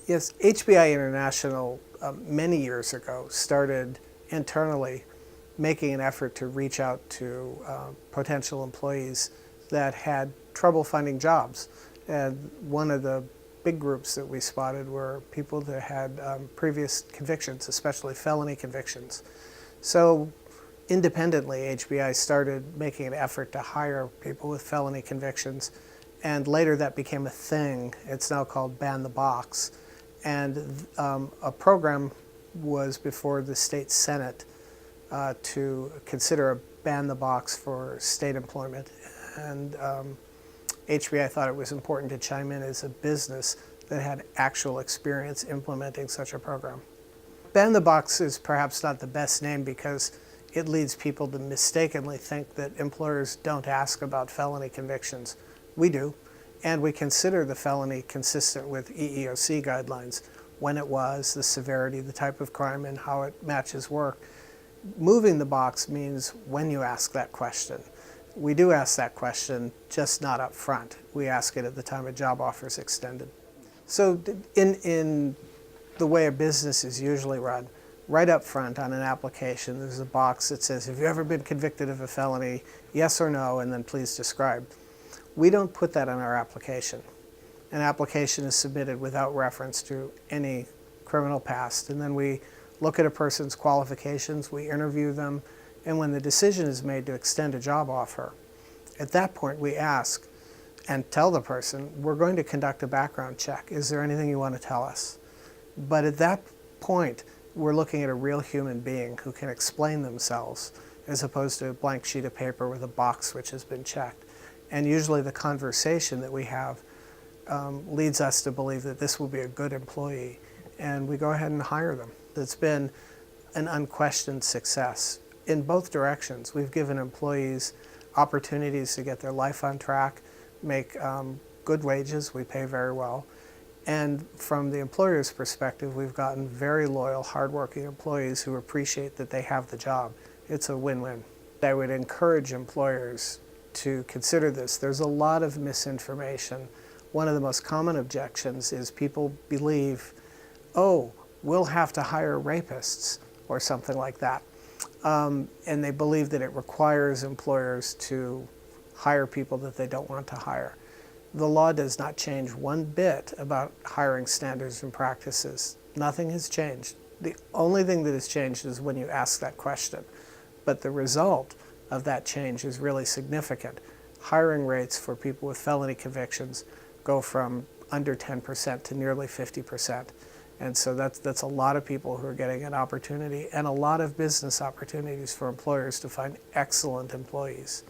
Yes, HBI International many years ago started internally making an effort to reach out to potential employees that had trouble finding jobs. And one of the big groups that we spotted were people that had previous convictions, especially felony convictions. So independently, HBI started making an effort to hire people with felony convictions, and later that became a thing. It's now called Ban the Box. And a program was before the state senate to consider a ban the box for state employment. And HBI thought it was important to chime in as a business that had actual experience implementing such a program. Ban the box is perhaps not the best name because it leads people to mistakenly think that employers don't ask about felony convictions. We do. And we consider the felony consistent with EEOC guidelines, when it was, the severity, the type of crime, and how it matches work. Moving the box means when you ask that question. We do ask that question, just not up front. We ask it at the time a job offer is extended. So in the way a business is usually run, right up front on an application, there's a box that says, have you ever been convicted of a felony? Yes or no, and then please describe. We don't put that on our application. An application is submitted without reference to any criminal past, and then we look at a person's qualifications, we interview them, and when the decision is made to extend a job offer, at that point we ask and tell the person, we're going to conduct a background check. Is there anything you want to tell us? But at that point, we're looking at a real human being who can explain themselves, as opposed to a blank sheet of paper with a box which has been checked. And usually the conversation that we have leads us to believe that this will be a good employee, and we go ahead and hire them. It's been an unquestioned success in both directions. We've given employees opportunities to get their life on track, make good wages, we pay very well, and from the employer's perspective, we've gotten very loyal, hardworking employees who appreciate that they have the job. It's a win-win. I would encourage employers to consider this. There's a lot of misinformation. One of the most common objections is people believe, oh, we'll have to hire rapists or something like that. And they believe that it requires employers to hire people that they don't want to hire. The law does not change one bit about hiring standards and practices. Nothing has changed. The only thing that has changed is when you ask that question. But the result of that change is really significant. Hiring rates for people with felony convictions go from under 10% to nearly 50%. And so that's a lot of people who are getting an opportunity, and a lot of business opportunities for employers to find excellent employees.